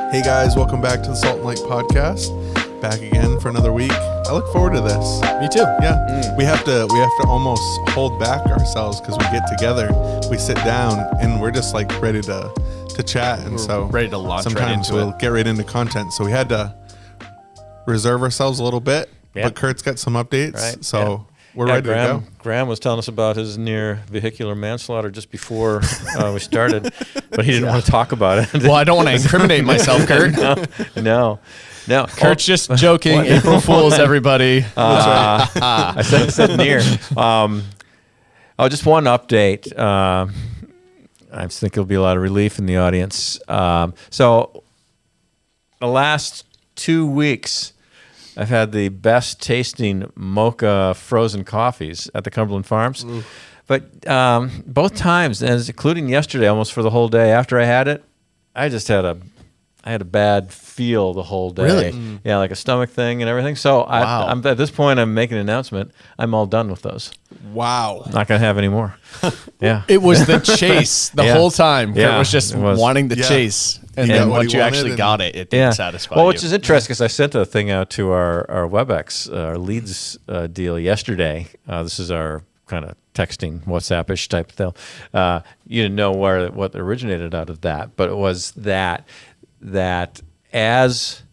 Hey guys, welcome back to the Salt&Light podcast. Back again for another week. I look forward to this. Me too. Yeah, we have to almost hold back ourselves because we get together, we sit down, and we're just like ready to chat, and so ready to launch sometimes right into we'll it. get right into content. So we had to reserve ourselves a little bit, Yeah. but Kurt's got some updates, Right. so we're ready to go. Graham was telling us about his near vehicular manslaughter just before we started, but he didn't want to talk about it. Well, I don't want to incriminate myself, Kurt. No. Kurt's just joking. April Fools, everybody. I said near. Just one update. I think there'll be a lot of relief in the audience. So the last 2 weeks, I've had the best tasting mocha frozen coffees at the Cumberland Farms. Ooh. But both times, and including yesterday, almost for the whole day after I had it, I just had a bad feel the whole day. Really? Yeah, like a stomach thing and everything. So Wow. I'm at this point, I'm making an announcement. I'm all done with those. Wow. Not going to have any more. Yeah. It was the chase the Yeah. whole time. Kurt Yeah, was just it was. wanting the Yeah. chase. And He then got what once he you wanted actually and- got it, it didn't satisfy well, you. which is interesting because I sent a thing out to our WebEx, our leads deal yesterday. This is our kind of texting, WhatsApp-ish type deal. You didn't know what originated out of that, but it was that as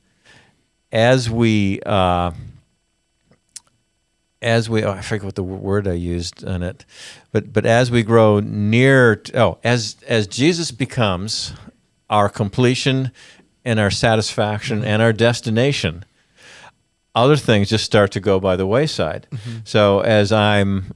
we I forget what the word I used on it, but as we grow near, as Jesus becomes our completion and our satisfaction and our destination, other things just start to go by the wayside. Mm-hmm. So as I'm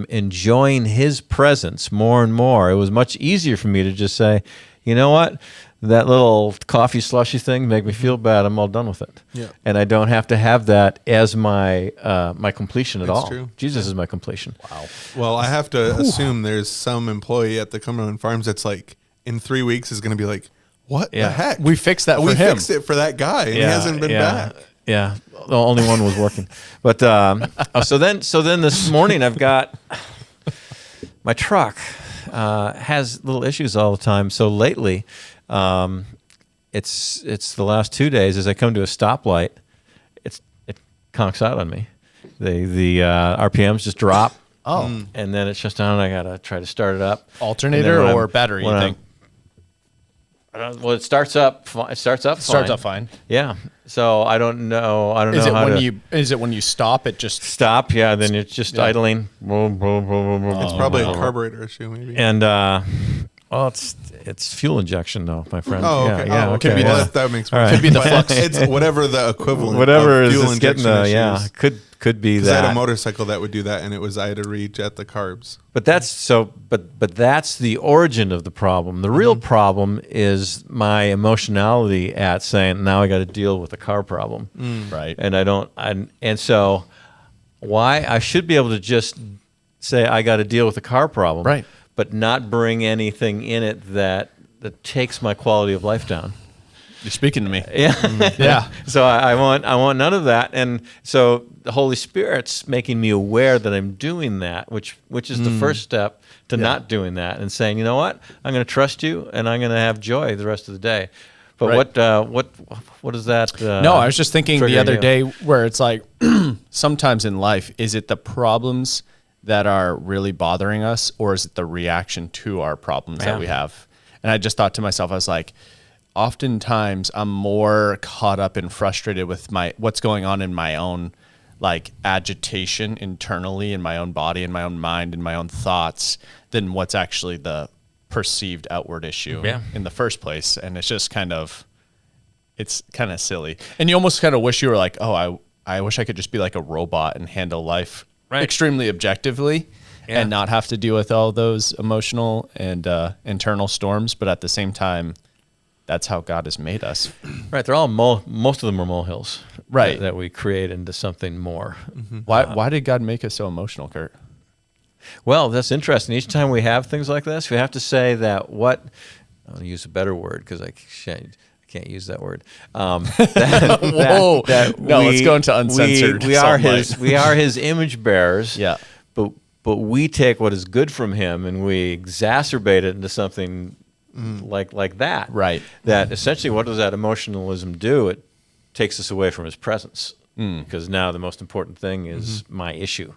enjoying His presence more and more, it was much easier for me to just say, you know what? That little coffee slushy thing make me feel bad. I'm all done with it. Yeah. And I don't have to have that as my my completion at That's all. true. Jesus is my completion. Wow. Well, I have to assume there's some employee at the Cumberland Farms that's like, in 3 weeks is going to be like, what Yeah. the heck? We fixed that for We him. fixed it for that guy, and he hasn't been back. Yeah, the only one was working. But so then this morning I've got my truck has little issues all the time. So lately, it's the last 2 days as I come to a stoplight, it conks out on me. The RPMs just drop. Oh. And then it shuts down. And I gotta try to start it up. Alternator And then or battery, you think? Well, it starts up. It starts up. Starts off fine. Yeah. So I don't know. Is it how when to is it when you stop it just stop. Yeah. Then it's just idling. It's probably a carburetor issue, maybe. And well, it's fuel injection though, my friend. Oh, okay. Yeah. Could be that makes more All right. sense. Could be the But flux. It's whatever the equivalent. Whatever of is fuel just getting injection issues. could be 'Cause I had a that. motorcycle that would do that, and it was I had to rejet the carbs. But that's the origin of the problem. The real problem is my emotionality at saying now I got to deal with the car problem. right? And and so why I should be able to just say I got to deal with the car problem, Right. but not bring anything in it that takes my quality of life down. You're speaking to me. Yeah. Yeah. So I want none of that. And so the Holy Spirit's making me aware that I'm doing that, which is the first step to not doing that and saying, you know what? I'm going to trust you and I'm going to have joy the rest of the day. But Right. what is that? No, I was just thinking the triggering other you? day where it's like sometimes in life, is it the problems that are really bothering us, or is it the reaction to our problems Yeah. that we have? And I just thought to myself, I was like, oftentimes I'm more caught up and frustrated with what's going on in my own like agitation internally in my own body, in my own mind, in my own thoughts than what's actually the perceived outward issue in the first place. And it's just it's kind of silly. And you almost kind of wish you were like, oh, I wish I could just be like a robot and handle life extremely objectively and not have to deal with all those emotional and internal storms. But at the same time, that's how God has made us. Right. They're all most of them are molehills. Right. That we create into something more. Mm-hmm. Why did God make us so emotional, Kurt? Well, that's interesting. Each time we have things like this, we have to say that I'll use a better word because I can't use that word. Whoa! Let's go into uncensored. We are his image bearers. Yeah. But we take what is good from him and we exacerbate it into something like that. Right. That essentially, what does that emotionalism do? It takes us away from his presence, because now the most important thing is my issue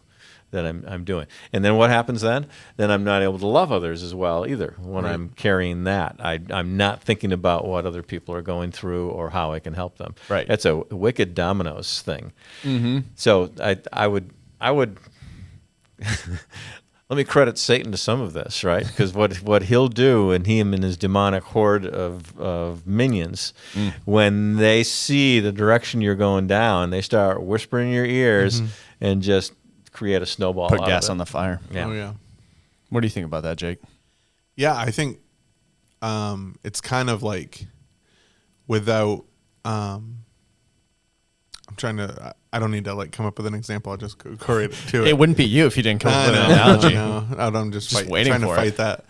that I'm doing. And then what happens then? Then I'm not able to love others as well either when I'm carrying that. I'm not thinking about what other people are going through or how I can help them. Right. That's a wicked dominoes thing. So I would let me credit Satan to some of this, right? Because what he'll do, and him and his demonic horde of minions, when they see the direction you're going down, they start whispering in your ears and just create a snowball. Put out gas of it. on the fire. Yeah. Oh yeah. What do you think about that, Jake? Yeah, I think it's kind of like without I'm trying to I don't need to like come up with an example. I'll just go right to it. It wouldn't be you if you didn't come up with an I analogy. know. I'm just waiting trying to for fight that.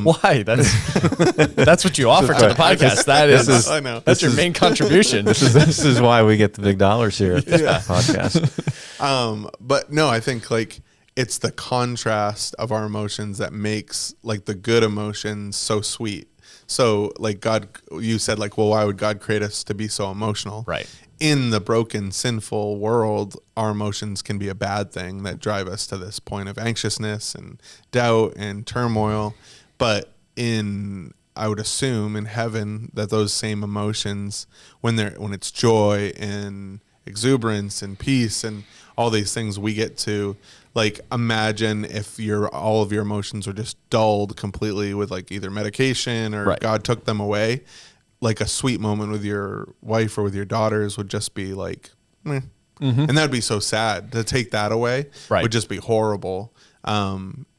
Why? That's what you offer to the podcast. I know. That's your main contribution. This is why we get the big dollars here at this podcast. But no, I think like it's the contrast of our emotions that makes like the good emotions so sweet. So like God, you said like, well, why would God create us to be so emotional? Right. In the broken, sinful world, our emotions can be a bad thing that drive us to this point of anxiousness and doubt and turmoil. But I would assume in heaven that those same emotions, when it's joy and exuberance and peace and all these things, we get to like imagine if all of your emotions were just dulled completely with like either medication or God took them away. Like a sweet moment with your wife or with your daughters would just be like, meh. And that'd be so sad to take that away. Would just be horrible.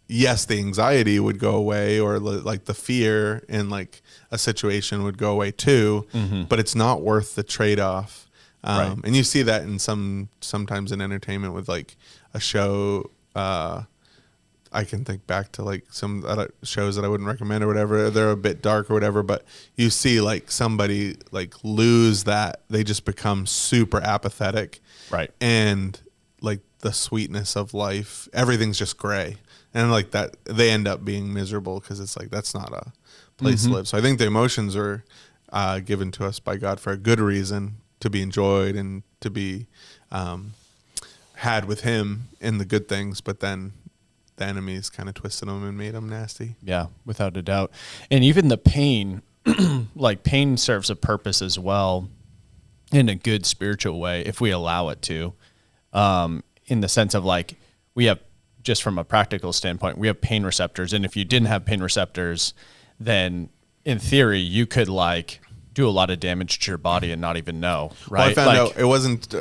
Yes, the anxiety would go away, or like the fear in like a situation would go away too. But it's not worth the trade-off. And you see that in sometimes in entertainment with like a show. I can think back to like some other shows that I wouldn't recommend or whatever. They're a bit dark or whatever, but you see like somebody like lose that. They just become super apathetic. Right. And like the sweetness of life, everything's just gray. And like that, they end up being miserable because it's like, that's not a place to live. So I think the emotions are given to us by God for a good reason, to be enjoyed and to be had with him in the good things, but then the enemies kind of twisted them and made them nasty. Yeah, without a doubt. And even the pain, like pain serves a purpose as well in a good spiritual way if we allow it to, in the sense of like we have, just from a practical standpoint, we have pain receptors. And if you didn't have pain receptors, then in theory, you could like do a lot of damage to your body and not even know, right? Well, I found out it wasn't,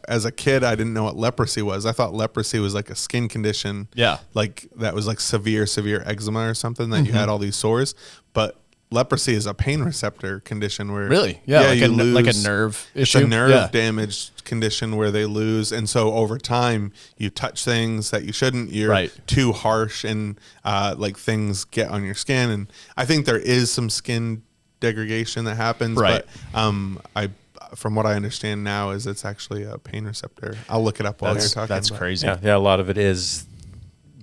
as a kid, I didn't know what leprosy was. I thought leprosy was like a skin condition. Yeah. Like that was like severe eczema or something that you had all these sores. But leprosy is a pain receptor condition where. Really? Yeah. Like a nerve issue. It's a nerve damaged condition where they lose. And so over time, you touch things that you shouldn't. You're too harsh and like things get on your skin. And I think there is some skin degradation that happens, but from what I understand now is it's actually a pain receptor. I'll look it up while you're talking. That's crazy. Yeah, a lot of it is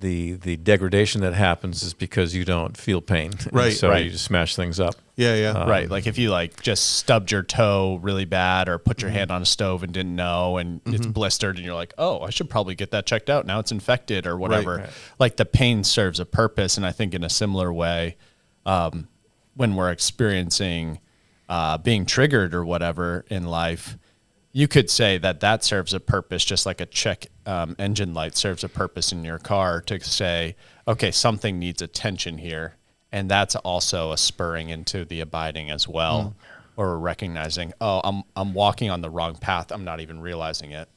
the degradation that happens is because you don't feel pain, right? So you just smash things up. Right. Like if you like just stubbed your toe really bad or put your hand on a stove and didn't know and it's blistered and you're like, oh, I should probably get that checked out. Now it's infected or whatever. Like the pain serves a purpose, and I think in a similar way, when we're experiencing being triggered or whatever in life, you could say that serves a purpose, just like a check engine light serves a purpose in your car to say, okay, something needs attention here. And that's also a spurring into the abiding as well, or recognizing, oh, I'm walking on the wrong path. I'm not even realizing it.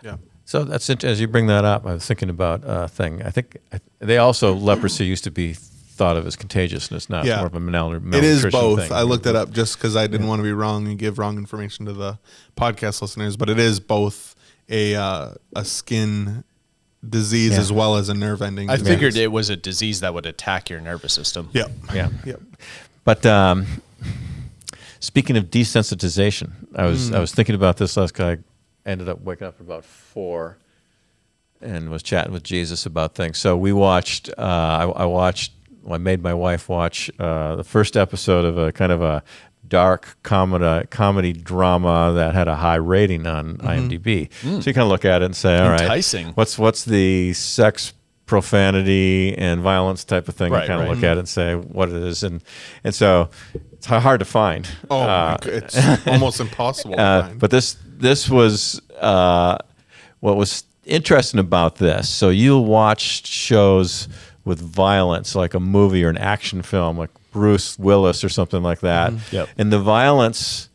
Yeah. So that's it. As you bring that up, I was thinking about a thing. I think they also, leprosy used to be thought of as contagiousness, not more of a malnutrition. It is both. Thing. I looked it up just because I didn't want to be wrong and give wrong information to the podcast listeners, but it is both a skin disease as well as a nerve ending disease. I figured it was a disease that would attack your nervous system. Yep. But speaking of desensitization, I was thinking about this last night. I ended up waking up at about 4 and was chatting with Jesus about things. So we watched, I watched I made my wife watch the first episode of a kind of a dark comedy drama that had a high rating on IMDb. So you kind of look at it and say, all right, Enticing. what's the sex, profanity, and violence type of thing? Right, you kind of right. look at it and say what it is, and so it's hard to find. Oh, my God, it's almost impossible to find. But this was what was interesting about this. So you'll watch shows with violence, like a movie or an action film, like Bruce Willis or something like that. Yep. And the violence,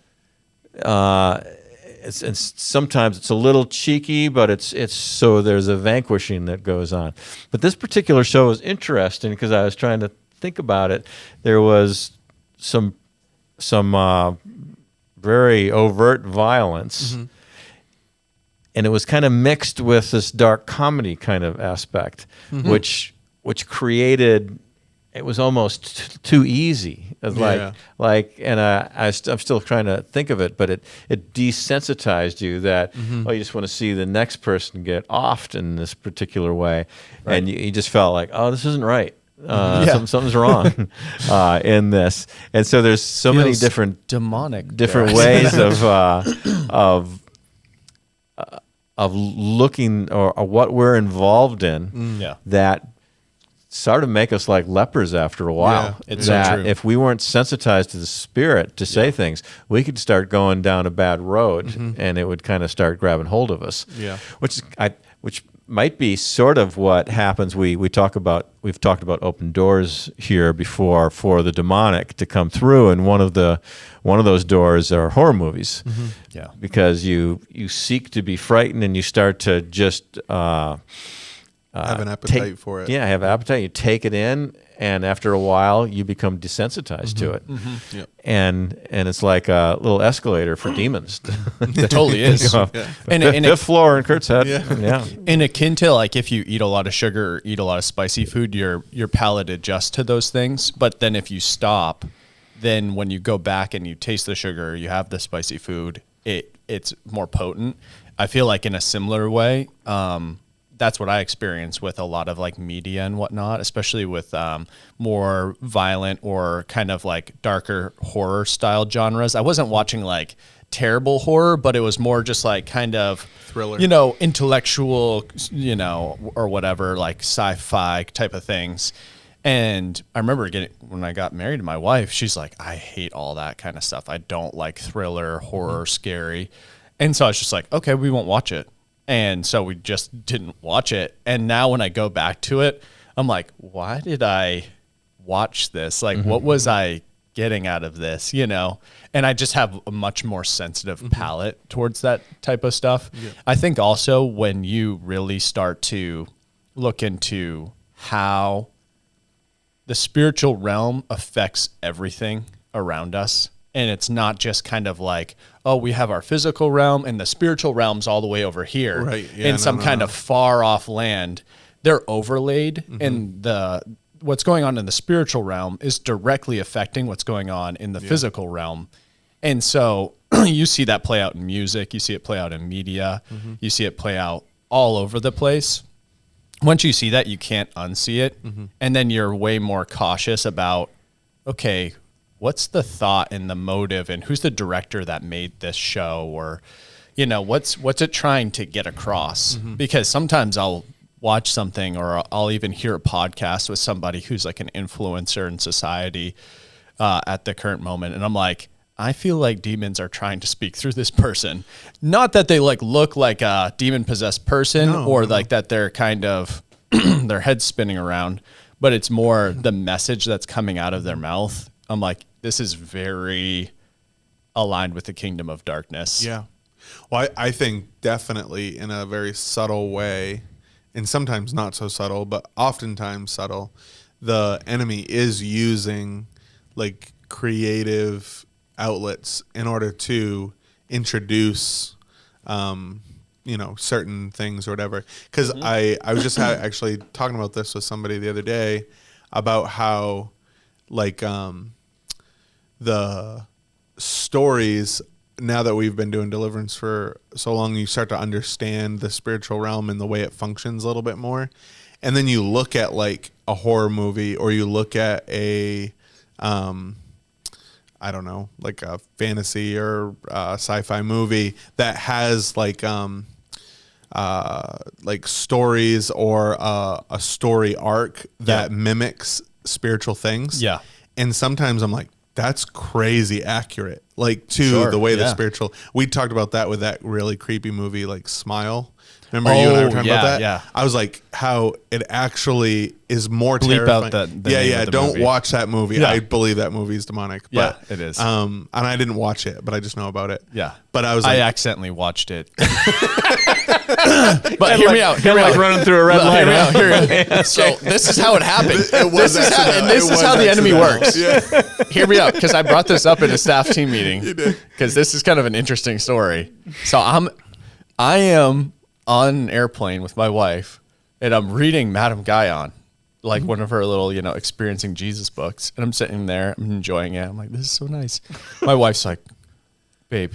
it's sometimes it's a little cheeky, but it's so there's a vanquishing that goes on. But this particular show was interesting because I was trying to think about it. There was some very overt violence. And it was kind of mixed with this dark comedy kind of aspect, which created, it was almost too easy. It was and I'm still trying to think of it, but it desensitized you that, you just want to see the next person get offed in this particular way. Right. And you just felt like, oh, this isn't right. Something's wrong in this. And so there's so many different ways of looking or what we're involved in that sort of make us like lepers after a while. Yeah, it's so true. If we weren't sensitized to the spirit to say things, we could start going down a bad road and it would kind of start grabbing hold of us. Yeah. Which might be sort of what happens. We've talked about open doors here before for the demonic to come through, and one of those doors are horror movies. Yeah. Because you seek to be frightened and you start to just have an appetite for it. Yeah, have appetite. You take it in, and after a while, you become desensitized to it. Yep. And it's like a little escalator for demons. It totally is. And fifth floor in Kurt's head. Yeah. And akin to like if you eat a lot of sugar or eat a lot of spicy food, your palate adjusts to those things. But then if you stop, then when you go back and you taste the sugar, you have the spicy food, it's more potent. I feel like in a similar way, that's what I experience with a lot of like media and whatnot, especially with more violent or kind of like darker horror style genres. I wasn't watching like terrible horror, but it was more just like kind of thriller, intellectual, or whatever, like sci-fi type of things. And I remember when I got married to my wife, she's like, I hate all that kind of stuff. I don't like thriller, horror, scary. And so I was just like, okay, we won't watch it. And so we just didn't watch it. And now when I go back to it, I'm like, why did I watch this? Like, what was I getting out of this, And I just have a much more sensitive palate towards that type of stuff. Yeah. I think also when you really start to look into how the spiritual realm affects everything around us, and it's not just kind of like, oh, we have our physical realm and the spiritual realm's all the way over here in some kind of far off land. They're overlaid, and what's going on in the spiritual realm is directly affecting what's going on in the physical realm. And so you see that play out in music, you see it play out in media, you see it play out all over the place. Once you see that, you can't unsee it. And then you're way more cautious about, okay, what's the thought and the motive, and who's the director that made this show, or, what's it trying to get across? Because sometimes I'll watch something, or I'll even hear a podcast with somebody who's like an influencer in society at the current moment. And I'm like, I feel like demons are trying to speak through this person. Not that they like look like a demon possessed person like that they're kind of their head's spinning around, but it's more the message that's coming out of their mouth. I'm like, this is very aligned with the kingdom of darkness. Yeah. Well, I think definitely in a very subtle way, and sometimes not so subtle, but oftentimes subtle, the enemy is using like creative outlets in order to introduce, certain things or whatever. Because I was just actually talking about this with somebody the other day about how like the stories, now that we've been doing deliverance for so long, you start to understand the spiritual realm and the way it functions a little bit more. And then you look at like a horror movie, or you look at a, I don't know, like a fantasy or sci-fi movie that has like stories or a story arc that mimics spiritual things. Yeah. And sometimes I'm like, that's crazy accurate. Like to the way the spiritual, we talked about that with that really creepy movie, like Smile. Remember you and I were talking about that? Yeah. I was like, how it actually is more Bleep terrifying. out the name of the don't movie. watch that movie. Yeah. I believe that movie is demonic. Yeah, But, it is. And I didn't watch it, but I just know about it. Yeah. But I was I like, accidentally watched it. But hear me out. Hear me like out. running through a red light. Hear me out. So this is how it happened. It was This is how, accidental. and this It is was how the enemy accidental. works. Hear me out, because I brought this up in a staff team meeting. Because this is kind of an interesting story. So I am on an airplane with my wife, and I'm reading Madame Guyon, like one of her little, experiencing Jesus books. And I'm sitting there, I'm enjoying it. I'm like, this is so nice. My wife's like, babe,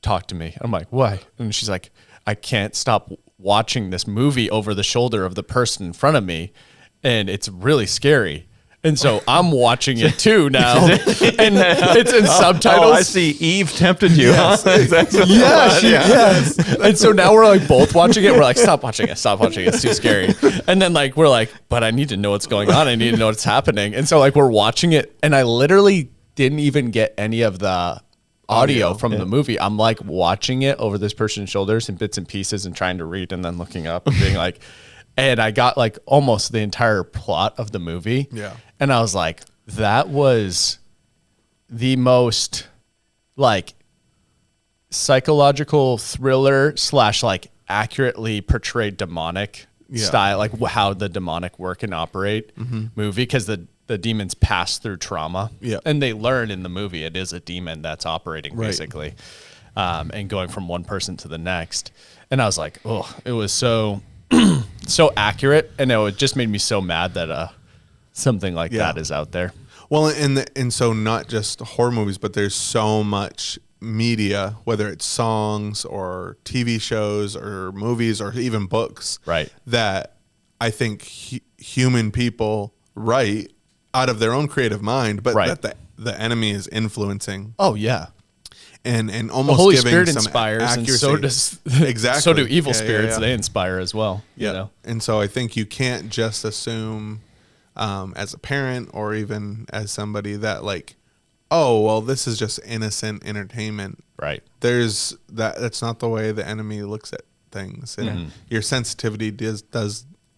talk to me. I'm like, why? And she's like, I can't stop watching this movie over the shoulder of the person in front of me, and it's really scary. And so I'm watching it too now, and it's in subtitles. Oh, I see. Eve tempted you. Yes. Huh? That's what Yes. And so now we're like both watching it. We're like, stop watching it. It's too scary. And then like, we're like, but I need to know what's going on. I need to know what's happening. And so like, we're watching it, and I literally didn't even get any of the audio from the movie. I'm like watching it over this person's shoulders in bits and pieces and trying to read and then looking up and being like, and I got like almost the entire plot of the movie. Yeah. And I was like, that was the most like psychological thriller / like accurately portrayed demonic style, like how the demonic work and operate movie. Because the demons pass through trauma, and they learn in the movie it is a demon that's operating basically, and going from one person to the next. And I was like, oh, it was so so accurate, and it just made me so mad that something like that is out there. well, and so not just horror movies, but there's so much media, whether it's songs or TV shows or movies or even books, Right. that I think human people write out of their own creative mind, but that the enemy is influencing. Oh yeah. And almost The Holy giving Spirit some inspires, accuracy. and so does Exactly. so do evil Yeah, spirits. yeah. They inspire as well. Yeah. You know? And so I think you can't just assume as a parent or even as somebody that like, oh, well, this is just innocent entertainment. Right. There's that's not the way the enemy looks at things. And your sensitivity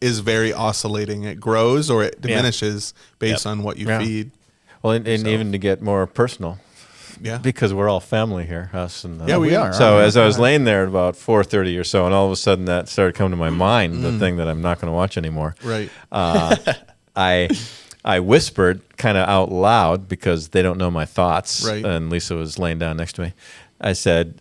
is very oscillating. It grows or it diminishes based on what you feed. Well, and even to get more personal. Yeah. Because we're all family here, us and Yeah, we are. So as I was laying there at about 4:30 or so, and all of a sudden that started coming to my mind, the thing that I'm not going to watch anymore. Right. I whispered kind of out loud because they don't know my thoughts. Right. And Lisa was laying down next to me. I said,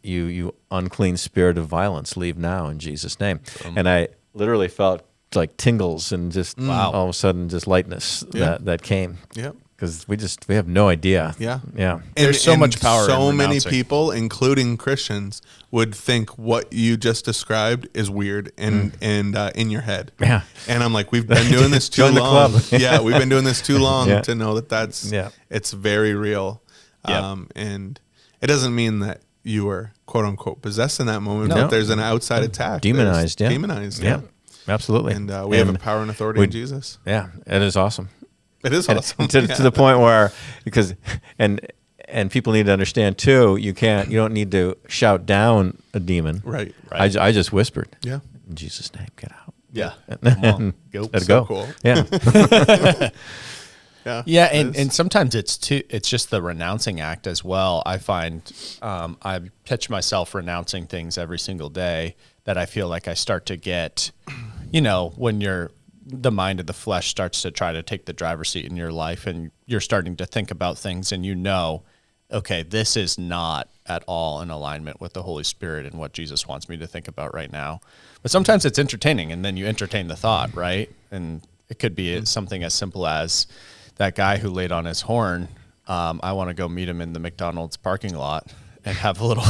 "You unclean spirit of violence, leave now in Jesus' name." And I literally felt like tingles and just all of a sudden just lightness that came. Yeah. Because we have no idea. Yeah. Yeah. There's so much power in So many renouncing. people, including Christians, would think what you just described is weird and in your head. Yeah. And I'm like, we've been doing this too Join the long. club. Yeah, we've been doing this too long Yeah. to know that's Yeah. it's very real. Yeah. And it doesn't mean that you were quote unquote possessed in that moment, No. but there's an outside attack. Demonized, There's yeah. Demonized. Yeah. Absolutely. And we have a power and authority in Jesus. Yeah. It is awesome. It is And awesome. to the point where and people need to understand too, you don't need to shout down a demon. Right. I just whispered. Yeah. In Jesus' name, get out. Yeah. Come on. Go. Let it So go. cool. Yeah. Yeah. Yeah, it is. and sometimes it's just the renouncing act as well. I find I catch myself renouncing things every single day that I feel like I start to get, when the mind of the flesh starts to try to take the driver's seat in your life, and you're starting to think about things, and okay, this is not at all in alignment with the Holy Spirit and what Jesus wants me to think about right now. But sometimes it's entertaining, and then you entertain the thought, right? And it could be something as simple as that guy who laid on his horn. I want to go meet him in the McDonald's parking lot and have a little,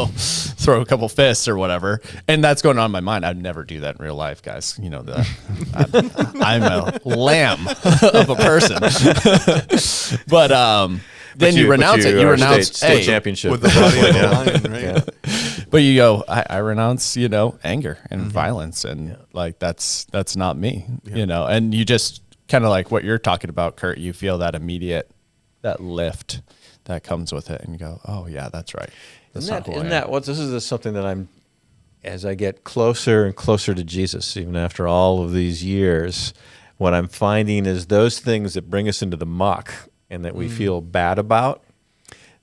throw a couple fists or whatever. And that's going on in my mind. I'd never do that in real life, guys. I'm a lamb of a person. But then you renounce it. You renounce state championship with the body of a lion, right? Yeah. But you go, I renounce, anger and violence, and like that's not me, and you just kind of like what you're talking about, Kurt. You feel that immediate, that lift that comes with it, and you go, oh yeah, that's right. Isn't that what this is something that as I get closer and closer to Jesus, even after all of these years, what I'm finding is those things that bring us into the muck and that we feel bad about,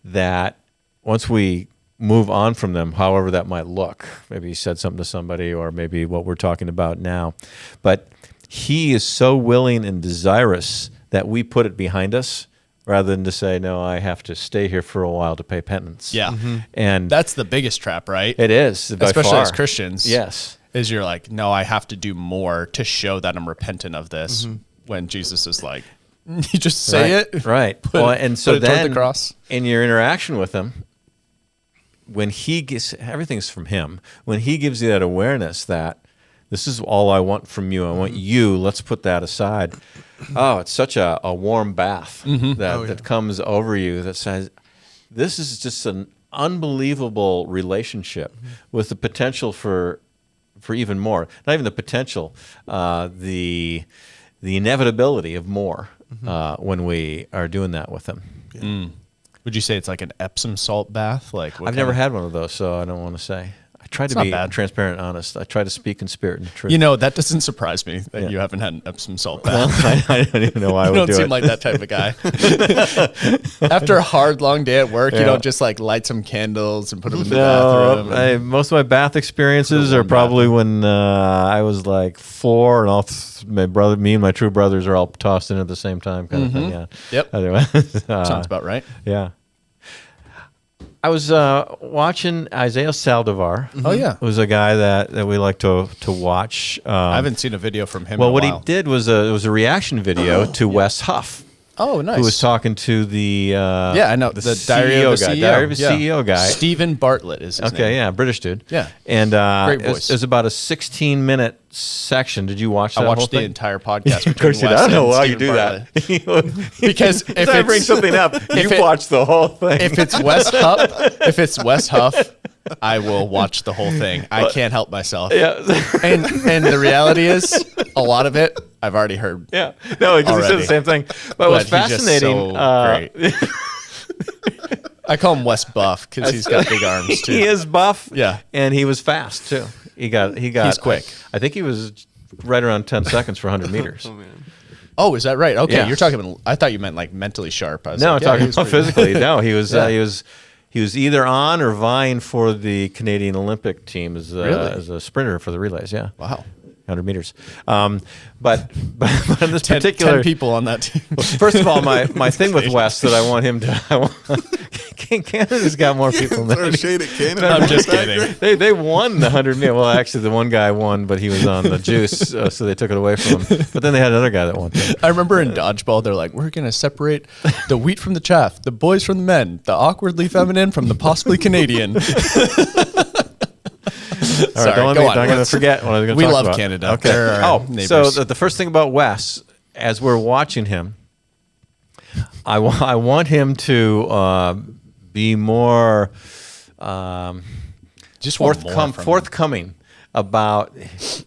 that once we move on from them, however that might look, maybe he said something to somebody, or maybe what we're talking about now, but he is so willing and desirous that we put it behind us, rather than to say, no, I have to stay here for a while to pay penance. Yeah. And that's the biggest trap, right? it is, by Especially far. as Christians. Yes. Is you're like, no, I have to do more to show that I'm repentant of this, when Jesus is like, you just say it. Right. And so put it toward then the cross. In your interaction with him, when he gets, everything's from him, when he gives you that awareness that this is all I want from you, I want you, let's put that aside. Oh, it's such a warm bath that comes over you that says, this is just an unbelievable relationship with the potential for even more. Not even the potential, the inevitability of more when we are doing that with him. Would you say it's like an Epsom salt bath? Like I've never had one of those, so I don't want to say. I try to be transparent and honest. I try to speak in spirit and truth. That doesn't surprise me that you haven't had an Epsom salt bath. Well, I don't even know why I would do it. You don't seem like that type of guy. After a hard, long day at work, you don't just like light some candles and put them in the bathroom. Most of my bath experiences are probably when I was like 4, and me and my two brothers are all tossed in at the same time, kind of thing. Yeah. Yep. Anyway, Sounds about right. Yeah. I was watching Isaiah Saldivar. Oh yeah, who's a guy that we like to watch. I haven't seen a video from him. Well, in a what while. he did was it was a reaction video to Wes Huff. Oh, nice. Who was talking to the I know the Diary of a CEO. Diary of a CEO guy. Stephen Bartlett is his name. Okay, yeah, British dude. Yeah, and great voice. It was about a 16-minute section. Did you watch that? I watched whole the thing? entire podcast. Of course you did. I don't know why you do that. Because if I bring something up, you watch the whole thing. If it's Wes Huff, I will watch the whole thing. I can't help myself. Yeah. and the reality is, a lot of it I've already heard. Yeah. No, because he said the same thing. But it was fascinating. Great. I call him Wes Buff because he's got big arms too. He is buff. Yeah. And he was fast too. He got. He's quick. I think he was right around 10 seconds for 100 meters. Oh man. Oh, is that right? Okay, Yeah. You're talking. I thought you meant like mentally sharp. I was No, like, I'm talking about physically. No, he was. Yeah. He was either on or vying for the Canadian Olympic team as Really? as a sprinter for the relays. Yeah. Wow. 100 meters. But in this 10 particular people on that team. First of all, my thing with Wes that I want him to. Canada's got more people than Throw shade at Canada. I'm just kidding. They won the 100 meter. Well, actually, the one guy won, but he was on the juice, so they took it away from him. But then they had another guy that won. I remember in dodgeball, they're like, we're going to separate the wheat from the chaff, the boys from the men, the awkwardly feminine from the possibly Canadian. All right, I'm going to forget what I was going to We talk love about. Canada. Okay. They're our neighbors. So the first thing about Wes, as we're watching him, I want him to be more just forthcoming about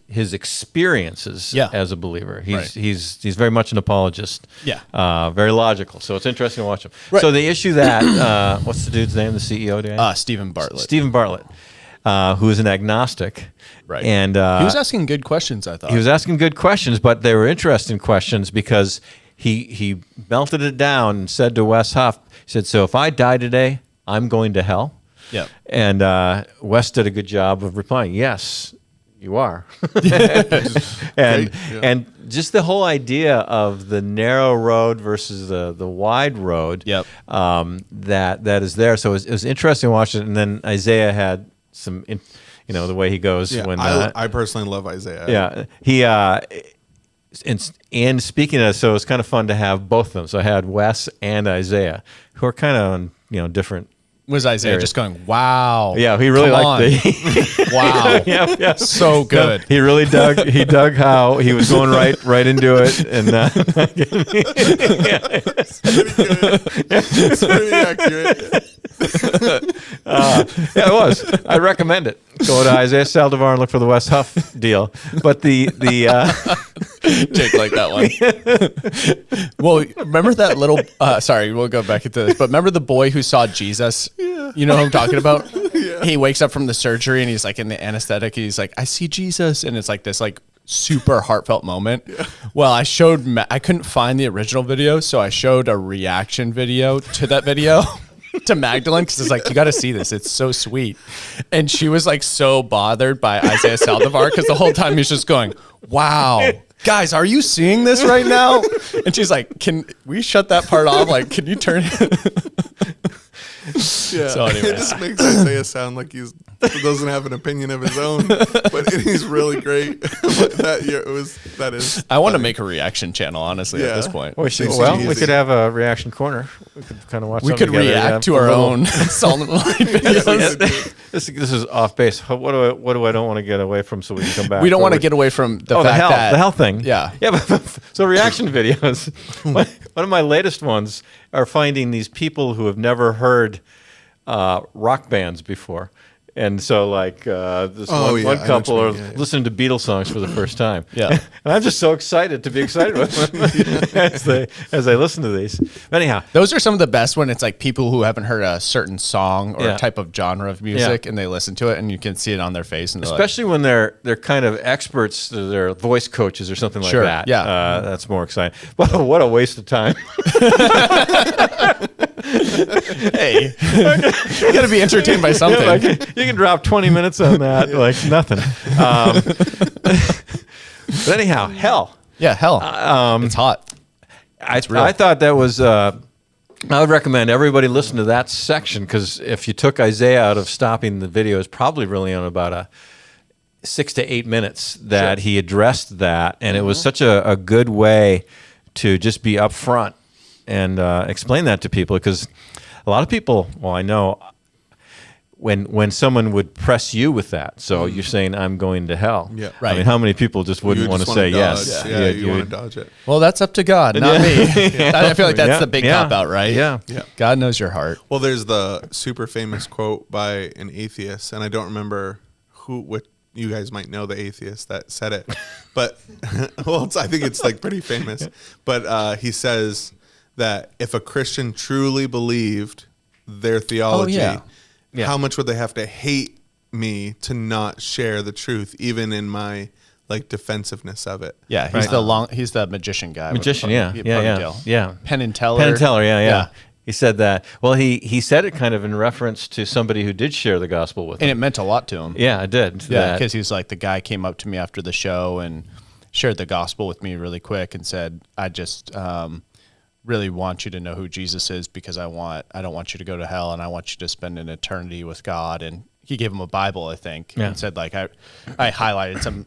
his experiences as a believer. He's very much an apologist. Yeah. Very logical. So it's interesting to watch him. Right. So the issue that what's the dude's name? The CEO Dan? Stephen Bartlett. Stephen Bartlett, who is an agnostic. Right. And he was asking good questions, I thought. He was asking good questions, but they were interesting questions because he melted it down and said to Wes Huff, he said, so if I die today, I'm going to hell. Yeah. And Wes did a good job of replying, yes, you are. And just the whole idea of the narrow road versus the wide road that is there. So it was interesting watching it. And then Isaiah had some, the way he goes. Yeah, when I personally love Isaiah. Yeah. He and speaking of, so it's kind of fun to have both of them. So I had Wes and Isaiah, who are kind of on different Was Isaiah just going, wow? Yeah, he really come liked on. the. Wow. Yeah. So good. No, he really dug. He dug how he was going right into it, and It's pretty good. It's pretty accurate. yeah, it was. I recommend it. Go to Isaiah Saldivar and look for the West Huff deal. But the Jake liked that one. Well, remember that little, sorry, we'll go back into this, but remember the boy who saw Jesus? Yeah. You know what I'm talking about? Yeah. He wakes up from the surgery and he's like in the anesthetic. He's like, I see Jesus. And it's like this like super heartfelt moment. Yeah. Well, I couldn't find the original video. So I showed a reaction video to that video. To Magdalene, because it's like, you got to see this. It's so sweet. And she was like so bothered by Isaiah Saldivar because the whole time he's just going, wow, guys, are you seeing this right now? And she's like, can we shut that part off? Like, can you turn it? Yeah, so it just makes Isaiah sound like he doesn't have an opinion of his own, but he's really great. But that is. I want to make a reaction channel, honestly, at this point. We could have a reaction corner. We could kind of watch. We could react to our own Salt&Light videos. This is off base. What do I don't want to get away from so we can come back? We don't want to get away from the fact that the health thing. Yeah. But, so reaction videos. One of my latest ones are finding these people who have never heard rock bands before. And so, like, one couple are listening to Beatles songs for the first time. Yeah. And I'm just so excited to be excited with them as I listen to these. But anyhow. Those are some of the best when it's like people who haven't heard a certain song or type of genre of music and they listen to it and you can see it on their face. And especially when they're kind of experts, they're voice coaches or something like that. Yeah. That's more exciting. What a waste of time. Hey, you got to be entertained by something. Like, you can drop 20 minutes on that, like nothing. But anyhow, hell. Yeah, hell. It's hot. I thought that was. I would recommend everybody listen to that section because if you took Isaiah out of stopping the video, it's probably really on about a 6 to 8 minutes that he addressed that, and it was such a good way to just be upfront and explain that to people because a lot of people, well, I know when someone would press you with that, so you're saying I'm going to hell. Yeah, right. I mean, how many people just wouldn't want to say yes? Yeah, you want to dodge it. Well, that's up to God, not me. I feel like that's the big cop out, right? Yeah. God knows your heart. Well, there's the super famous quote by an atheist, and I don't remember what you guys might know the atheist that said it, but I think it's like pretty famous. But he says that if a Christian truly believed their theology, how much would they have to hate me to not share the truth, even in my like defensive of it? Yeah, he's the magician guy. Magician, yeah. Penn and Teller. Penn and Teller, yeah. He said that. Well, he said it kind of in reference to somebody who did share the gospel with him. And it meant a lot to him. Yeah, it did. Yeah, because he was like, the guy came up to me after the show and shared the gospel with me really quick and said, I just really want you to know who Jesus is because I don't want you to go to hell and I want you to spend an eternity with God. And he gave him a Bible, I think, and said like, I highlighted some,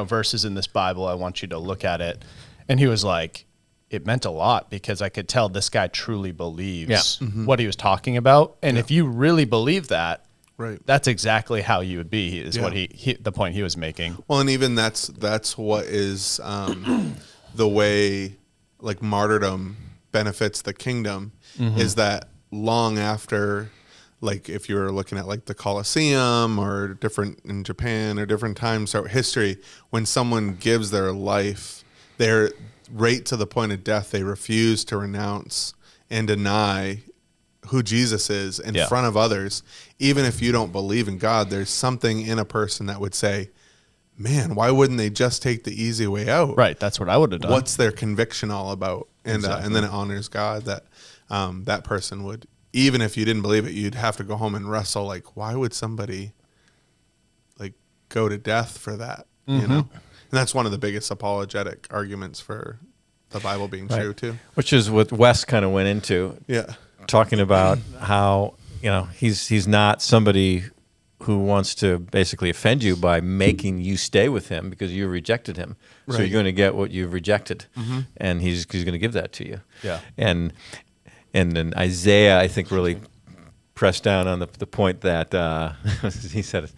verses in this Bible. I want you to look at it. And he was like, it meant a lot because I could tell this guy truly believes what he was talking about. And if you really believe that, right, that's exactly how you would be, is what the point he was making. Well, and even that's what is the way like martyrdom benefits the kingdom is that long after, like if you were looking at like the Colosseum or different in Japan or different times throughout history, when someone gives their life, they're right to the point of death, they refuse to renounce and deny who Jesus is in front of others. Even if you don't believe in God, there's something in a person that would say, man, why wouldn't they just take the easy way out? Right. That's what I would have done. What's their conviction all about? And and then it honors God that that person would, even if you didn't believe it, you'd have to go home and wrestle. Like, why would somebody like go to death for that? You know? And that's one of the biggest apologetic arguments for the Bible being true too. Which is what Wes kind of went into. Yeah. Talking about how, he's not somebody who wants to basically offend you by making you stay with him because you rejected him. Right. So you're going to get what you've rejected. And he's going to give that to you. Yeah. And then Isaiah, I think, really press down on the point that he said,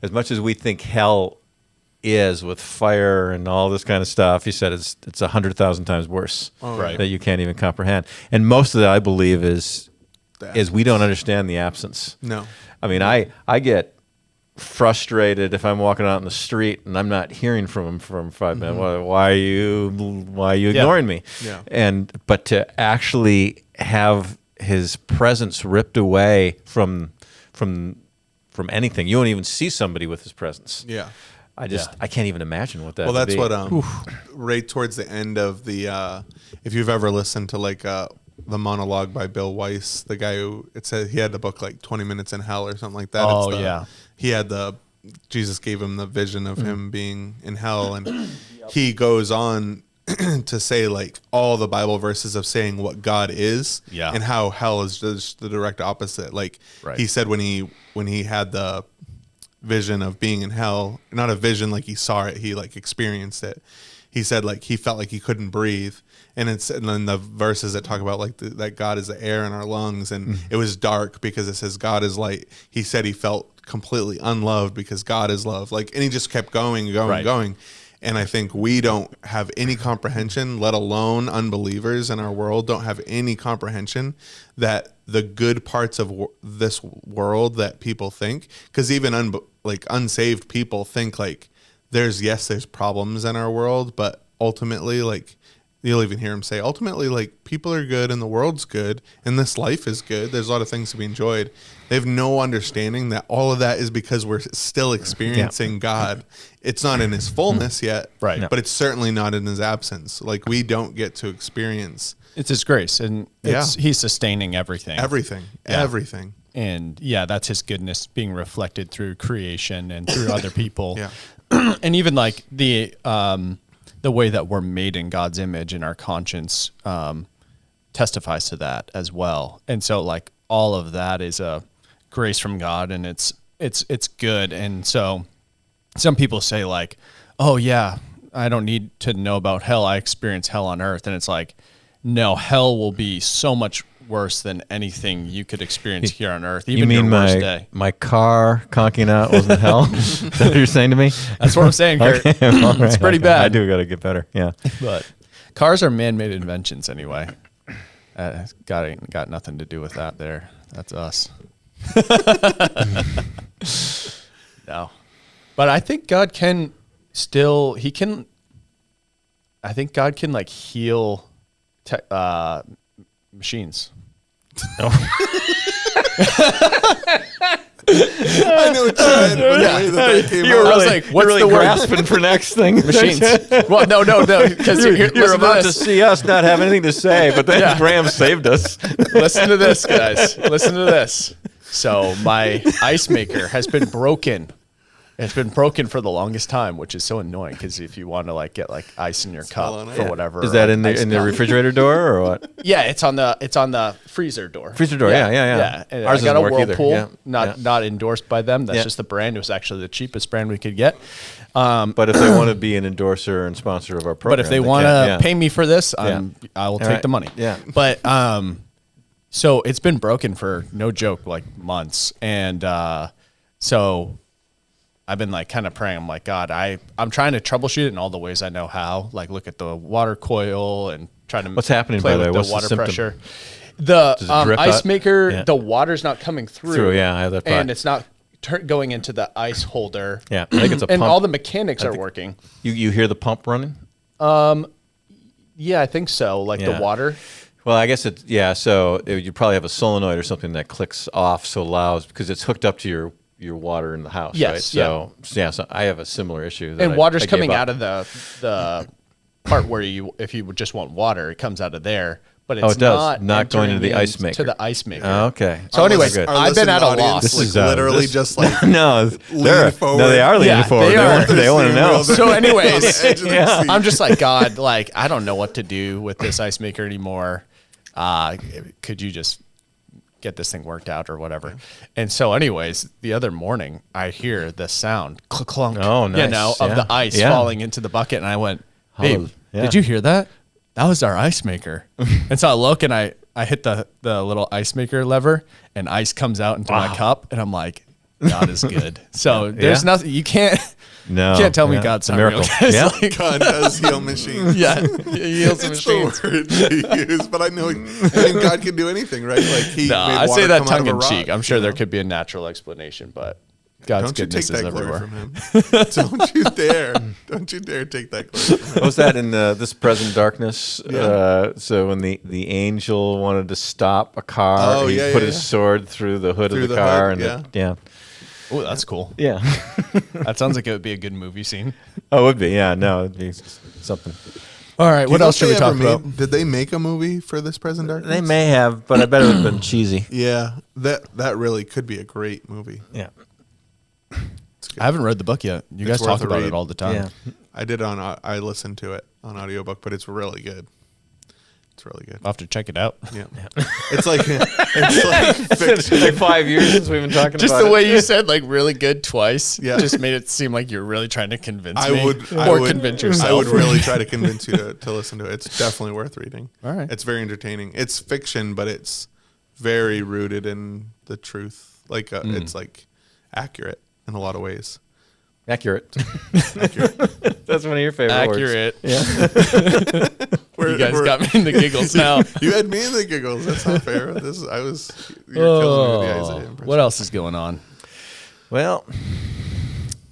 as much as we think hell is with fire and all this kind of stuff, he said it's 100,000 times worse that you can't even comprehend. And most of that, I believe, is we don't understand the absence. No. I mean, I get frustrated if I'm walking out in the street and I'm not hearing from him for 5 minutes. Why are you ignoring me? Yeah. But to actually have his presence ripped away from anything, you won't even see somebody with his presence. Yeah. I can't even imagine what that. Well, that's be. what right towards the end of the if you've ever listened to like the monologue by Bill Weiss, the guy who it said he had the book like 20 Minutes in Hell or something like that. Oh, He had Jesus gave him the vision of him being in hell, and he goes on to say like all the Bible verses of saying what God is, and how hell is just the direct opposite. Like he said when he had the vision of being in hell, not a vision like he saw it, he like experienced it. He said like he felt like he couldn't breathe, and then the verses that talk about like that God is the air in our lungs, and it was dark because it says God is light. He said he felt completely unloved because God is love. Like, and he just kept going. And I think we don't have any comprehension, let alone unbelievers in our world don't have any comprehension that the good parts of this world that people think, because even unsaved people think like there's problems in our world, but ultimately, like you'll even hear them say, ultimately, like people are good and the world's good and this life is good. There's a lot of things to be enjoyed. They have no understanding that all of that is because we're still experiencing God. It's not in his fullness yet, but it's certainly not in his absence. Like we don't get to experience. It's his grace, and he's sustaining everything. Everything. And that's his goodness being reflected through creation and through other people. And even like the way that we're made in God's image and our conscience testifies to that as well. And so like all of that is a grace from God, and it's good. And so some people say like, oh yeah, I don't need to know about hell. I experience hell on earth. And it's like, no, hell will be so much worse than anything you could experience here on earth. Even you mean your worst day. My car conking out wasn't hell? Is that what you're saying to me? That's what I'm saying, Kurt. It's pretty bad. I do got to get better. Yeah. But cars are man-made inventions anyway. Got nothing to do with that there. That's us. No. But I think God can like heal machines. I know what you meant, but the way that came You're out. really, I was like, what's really the word? grasping for next thing? Machines. Well, no, because You're about to see us not have anything to say, but then Graham saved us. Listen to this, guys. Listen to this. So my ice maker has been broken. It's been broken for the longest time, which is so annoying because if you want to like get like ice in your cup for whatever, is that in the refrigerator door or what? Yeah, it's on the freezer door. Freezer door, yeah. And Ours I got a doesn't work Whirlpool, either. not endorsed by them. That's just the brand. It was actually the cheapest brand we could get. But if they want to be an endorser and sponsor of our program, but if they want to pay me for this, I will take the money. Yeah. But so it's been broken for no joke like months, and so I've been like kind of praying. I'm like, God, I'm trying to troubleshoot it in all the ways I know how. Like look at the water coil and try to what's happening play by the way. with What's the water the pressure. The ice maker, Yeah. the water's not coming through. I have that part. And it's not going into the ice holder. Yeah, I think it's a and pump. all the mechanics are working. You hear the pump running? Yeah, I think so. Like the water. Well, I guess so you probably have a solenoid or something that clicks off so loud because it's hooked up to your water in the house, Yes, right? So I have a similar issue. And water's coming out of the part where if you just want water, it comes out of there. But it's it does. Not going to the entering ice maker. To the ice maker. Oh, okay. So anyways, Our I've been listening at a audience, loss. This is literally just like no, forward. they are leaning Yeah, forward. they are. They want to know. So anyways, edge of their seat. I'm just like, God, like, I don't know what to do with this ice maker anymore. Could you just get this thing worked out or whatever? And so anyways, the other morning I hear the sound clunk, Oh, nice. of the ice falling into the bucket. And I went, babe, did you hear that? that was our ice maker. And so I look and I hit the little ice maker lever and ice comes out into my cup. And I'm like, God is good. So there's nothing, you can't tell me God's not real. Yeah. Like, God does heal machines. yeah, he heals the It's machines. the word they use, but I know. I mean, God can do anything, right? Like He. No, made I water say that come out of tongue a in rock, cheek. I'm sure you there know? could be a natural explanation, but God's Don't you take goodness is that glory everywhere. from Him. Don't you dare! Don't you dare take that glory from Him. What was that in this present darkness? So when the angel wanted to stop a car, he put his sword through the hood of the car, and Oh, that's cool. yeah. That sounds like it would be a good movie scene. Oh, it would be. Yeah, no, it'd be something. All right, Do what you know else if should we they talk ever about? Did they make a movie for this present darkness? They may have, but I bet it would have been cheesy. Yeah, that really could be a great movie. Yeah. I haven't read the book yet. You guys worth talk a about read. it all the time. Yeah. I did I listened to it on audiobook, but it's really good. It's really good. I'll have to check it out. Yeah, it's like fiction. It's like 5 years since we've been talking Just about the it. way you said like really good twice, Yeah. just made it seem like you're really trying to convince I me would convince yourself. I would really try to convince you to listen to it. It's definitely worth reading. All right. It's very entertaining. It's fiction, but it's very rooted in the truth. Like it's like accurate in a lot of ways. Accurate. That's one of your favorite words. Accurate. Yeah. You guys got me in the giggles now. You had me in the giggles. That's not fair. You're killing me with the Isaiah impression. What else is going on? Well,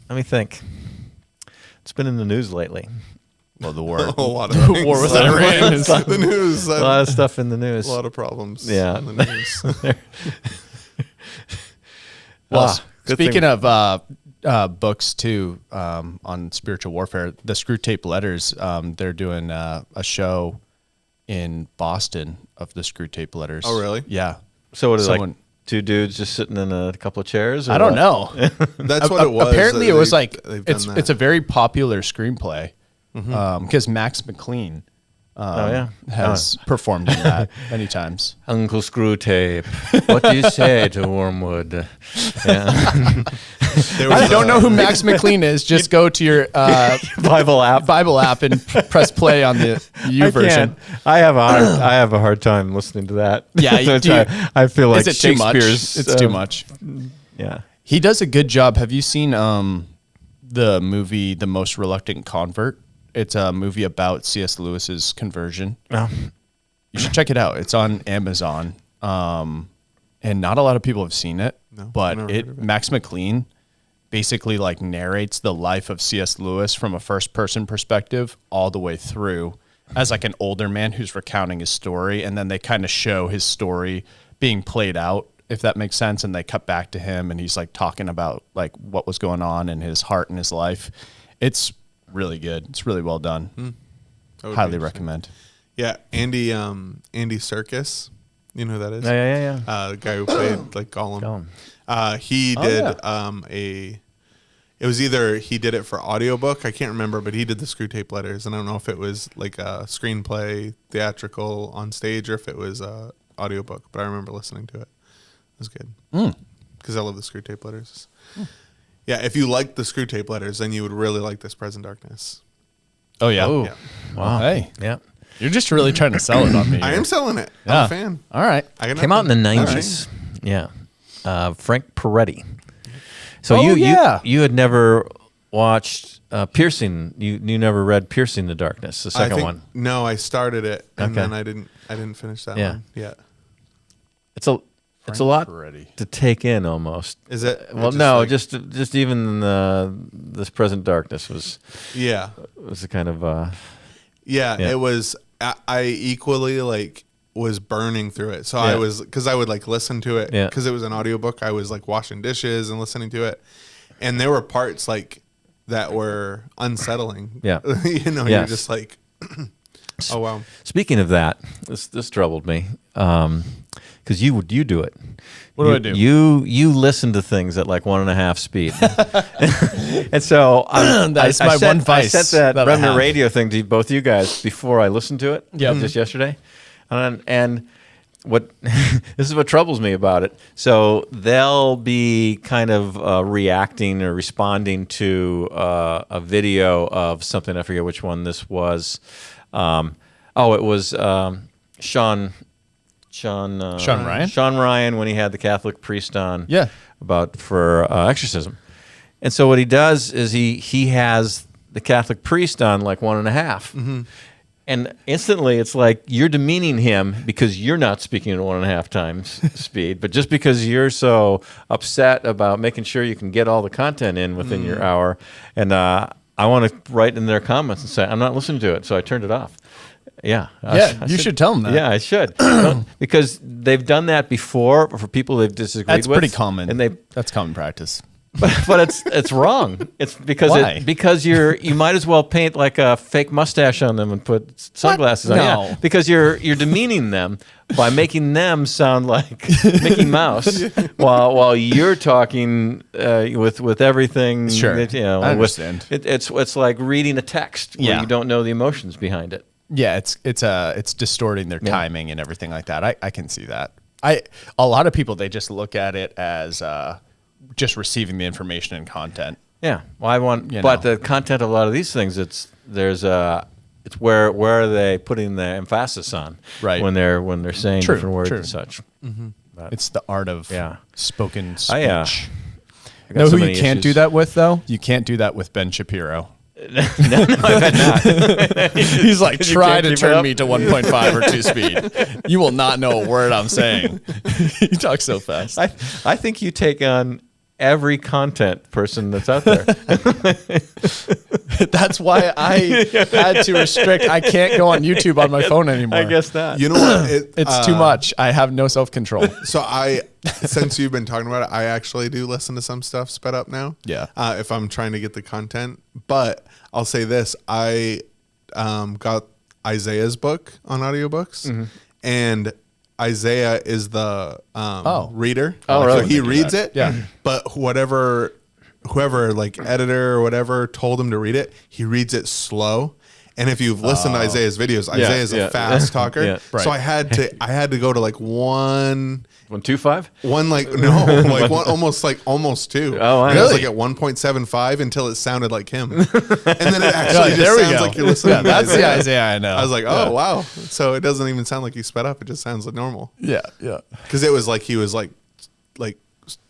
let me think. It's been in the news lately. Well, the war. A lot of things. War with Iran is The news. A lot of stuff in the news. A lot of problems. Yeah. In the news. Well, good speaking thing- of books too, on spiritual warfare, the Screw Tape Letters, they're doing a show in Boston of the Screw Tape Letters. Oh, really? Yeah. So what is it, like Someone- two dudes just sitting in a couple of chairs? Or I don't what? know. That's what it was. Apparently, it was like they've done that. it's a very popular screenplay because Max McLean has performed in that many times. Uncle Screwtape, what do you say to Wormwood? Yeah. I don't know who Max McLean is. Just go to your Bible app. Bible app and press play on the U version. I have a hard time listening to that. Yeah, you do. I feel like Is it too much? Shakespeare's. It's too much. Yeah. He does a good job. Have you seen the movie The Most Reluctant Convert? It's a movie about C.S. Lewis's conversion. No. You should check it out. It's on Amazon. And not a lot of people have seen it. No, but I've never heard of it. Max McLean basically like narrates the life of C.S. Lewis from a first person perspective all the way through as like an older man who's recounting his story, and then they kind of show his story being played out, if that makes sense, and they cut back to him and he's like talking about like what was going on in his heart and his life. It's really good. It's really well done. That would be Highly interesting. recommend. Yeah, Andy Serkis. You know who that is? Yeah. The guy who played like Gollum. Gollum. He did it was either he did it for audiobook, I can't remember, but he did the Screw Tape Letters, and I don't know if it was like a screenplay, theatrical on stage, or if it was a audiobook, but I remember listening to it. It was good. Because I love the Screw Tape Letters. Yeah, if you like the Screw Tape Letters, then you would really like this Present Darkness. Oh, yeah. Oh. Yeah. Wow. Hey, Yeah. you're just really trying to sell it on me. I here. am selling it. Yeah. I'm a fan. All right. I got Came out in the nothing. 90s. Yeah. Frank Peretti. So Oh, yeah. you had never watched Piercing. You never read Piercing the Darkness, the second one. No, I started it and Okay. then I didn't finish that Yeah. one yet. It's a lot Peretti. to take in almost. Is it? Well, just no, like- just even this Present Darkness was a kind of Yeah, Yeah. it was. I equally like was burning through it. So Yeah. I was, because I would like listen to it Yeah. because it was an audiobook. I was like washing dishes and listening to it, and there were parts like that were unsettling. Yeah. You're Yes. just like, oh wow. Speaking of that, this troubled me because you do it. What do I do? You listen to things at like 1.5 speed, and so That's my one vice I sent that that I Remnant have. Radio thing to both you guys before I listened to it. Yep. Just yesterday, and what this is what troubles me about it. So they'll be kind of reacting or responding to a video of something. I forget which one this was. Oh, it was Sean Ryan? Sean Ryan, when he had the Catholic priest on for exorcism. And so what he does is he has the Catholic priest on like 1.5. Mm-hmm. And instantly it's like you're demeaning him because you're not speaking at 1.5 times speed, but just because you're so upset about making sure you can get all the content in within your hour. And I want to write in their comments and say, I'm not listening to it. So I turned it off. Yeah. You should tell them that. Yeah, I should. Because they've done that before for people they've disagreed with. That's pretty common. And that's common practice. But it's wrong. It's because you might as well paint like a fake mustache on them and put sunglasses on. No. Yeah, because you're demeaning them by making them sound like Mickey Mouse while you're talking with everything. Sure, that, I understand. It's like reading a text where you don't know the emotions behind it. Yeah, it's distorting their timing and everything like that. I can see that. A lot of people, they just look at it as just receiving the information and content. Yeah, well, but the content of a lot of these things, it's where are they putting the emphasis on, right? When they're saying different words and such. Mm-hmm. It's the art of spoken speech. Know who you can't do that with though? You can't do that with Ben Shapiro. No, I bet not. He's like, try to turn me to 1.5 or 2 speed. You will not know a word I'm saying. He talks so fast. I think you take on every content person that's out there. That's why I had to restrict. I can't go on YouTube on my phone anymore. I guess not. You know what? It's too much. I have no self-control. So since you've been talking about it, I actually do listen to some stuff sped up now. Yeah. If I'm trying to get the content. But I'll say this. I got Isaiah's book on audiobooks. And Isaiah is the reader. Oh, really? So he reads it. Yeah. But whoever like editor or whatever told him to read it, he reads it slow. And if you've listened to Isaiah's videos, Isaiah's a fast talker. Yeah, right. So I had to go to like 1.25? Almost 2. Oh, wow. I was like at 1.75 until it sounded like him. And then it actually just sounds like you're listening to that's Isaiah. the Isaiah I know. I was like, oh, wow. So it doesn't even sound like you sped up. It just sounds like normal. Yeah. Because it was like he was like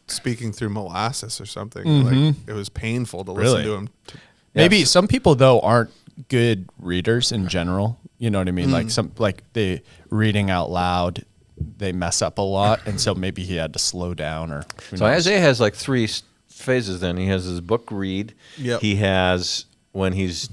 speaking through molasses or something. Like it was painful to listen to him. Maybe some people, though, aren't good readers in general. You know what I mean? Like they reading out loud, they mess up a lot, and so maybe he had to slow down. Or so Isaiah has like 3 phases. Then he has his book read. Yep. He has when he's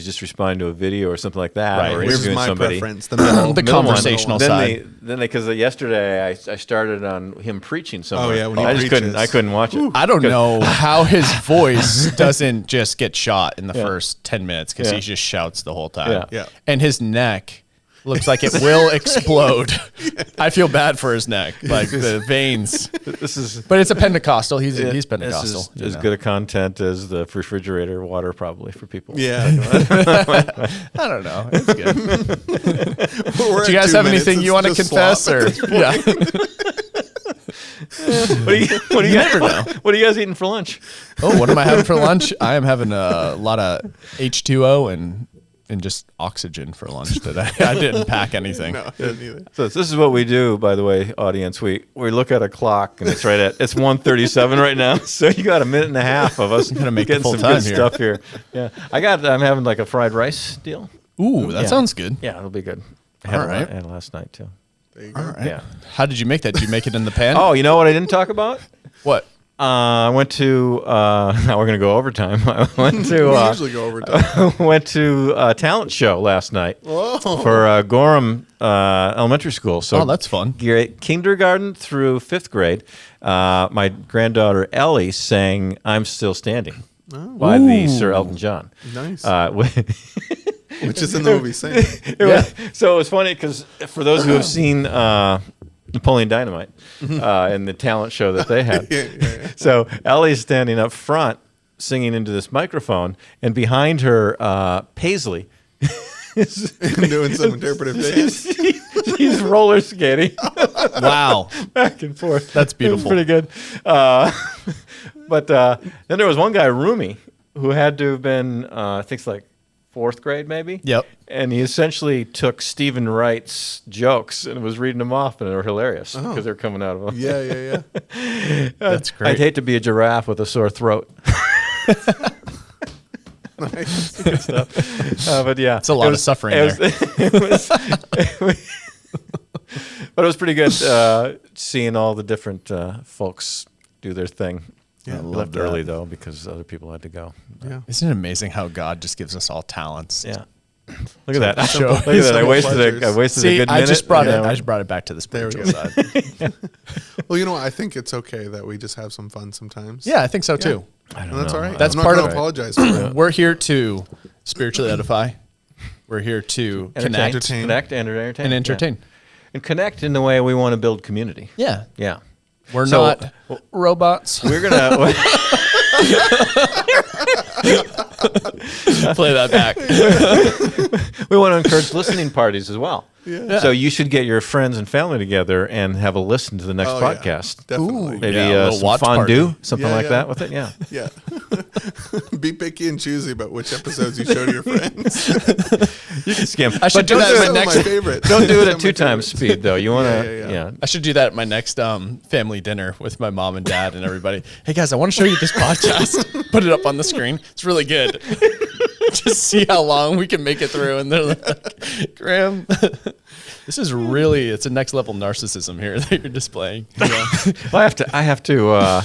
just responding to a video or something like that, right. or Here's interviewing my somebody. preference. The middle, the conversational side. Then because yesterday I started on him preaching somewhere. Oh yeah, when he I just preaches. I couldn't watch it. I don't know how his voice doesn't just get shot in the first 10 minutes because he just shouts the whole time. Yeah. And his neck looks like it will explode. I feel bad for his neck, like the veins. But it's a Pentecostal. He's Pentecostal. This is as good a content as the refrigerator water probably for people. Yeah. I don't know. It's good. Do you guys have anything you want to confess? Or yeah. What do you never know? What are you guys eating for lunch? Oh, what am I having for lunch? I am having a lot of H2O and just oxygen for lunch today. I didn't pack anything. No, I didn't either. So this is what we do, by the way, audience. We look at a clock and it's 1:37 right now. So you got a minute and a half of us gonna make getting full some time good here. stuff here. Yeah, I'm having like a fried rice deal. Ooh, that sounds good. Yeah, it'll be good. I All right. had it last night too. There you go. All right. Yeah. How did you make that? Did you make it in the pan? Oh, you know what I didn't talk about? What? I went to. Now we're gonna go overtime. I went to. We usually go over time. Went to a talent show last night Whoa. for Gorham Elementary School. So that's fun. Kindergarten through 5th grade. My granddaughter Ellie sang "I'm Still Standing" by the Sir Elton John. Nice. Which is in the movie Sing. So it was funny because for those who have seen Napoleon Dynamite and the talent show that they had. Yeah. So Ellie's standing up front singing into this microphone, and behind her, Paisley is doing some interpretive dance. He's roller skating. Wow. Back and forth. That's beautiful. It was pretty good. But then there was one guy, Rumi, who had to have been, I think it's like 4th grade, maybe. Yep. And he essentially took Stephen Wright's jokes and was reading them off, and they were hilarious because they're coming out of him. Yeah. That's great. I'd hate to be a giraffe with a sore throat. Nice. Good stuff. But yeah, It's a lot of suffering there. But it was pretty good seeing all the different folks do their thing. Yeah, I We love left that. early though because other people had to go. Yeah. Isn't it amazing how God just gives us all talents? Yeah. Look at that. Show. Look at that. I wasted See, a good I minute. just brought you it. know. I just brought it back to the There we spiritual go. side. Well, you know what? I think it's okay that we just have some fun sometimes. Yeah, I think so too. I And don't that's know. all right. That's I'm part not of gonna it. apologize for it. We're here to spiritually edify. We're here to connect Entertain. Connect and entertain. and entertain. Yeah. And connect in the way we want to build community. Yeah. Yeah. We're So- not robots. We're going to... Play that back. We want to encourage listening parties as well. Yeah. So you should get your friends and family together and have a listen to the next Oh, yeah. podcast. Definitely. Maybe Yeah, a little some watch fondue, party. something Yeah, like yeah. that with it. Yeah. Yeah. Be picky and choosy about which episodes you show to your friends. You can skim. I should But do that don't as Some my of next. my favorite. Don't do it Some at of 2 my times favorites. speed, though. You want to, Yeah. I should do that at my next family dinner with my mom and dad and everybody. Hey guys, I want to show you this podcast. Put it up on the screen. It's really good. Just see how long we can make it through. And they're like, Graham, this is really, it's a next level narcissism here that you're displaying. Well, I have to.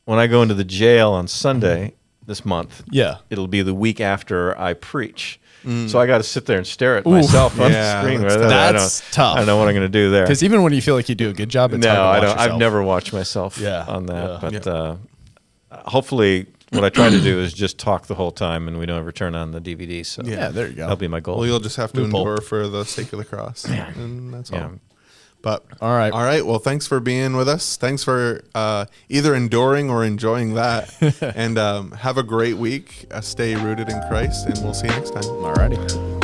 When I go into the jail on Sunday this month, Yeah. it'll be the week after I preach. So I got to sit there and stare at myself on Yeah, the screen. that's Right? That's tough. I don't know what I'm going to do there. Because even when you feel like you do a good job, it's No, hard to I watch don't. yourself. I've never watched myself Yeah, on that. yeah. But hopefully, what I try to do is just talk the whole time, and we don't ever turn on the DVD. So Yeah, there you go. that'll be my goal. Well, you'll just have to Loophole. endure for the sake of the cross. And that's all. Yeah. But All right. All right. Well, thanks for being with us. Thanks for either enduring or enjoying that. And have a great week. Stay rooted in Christ, and we'll see you next time. Alrighty.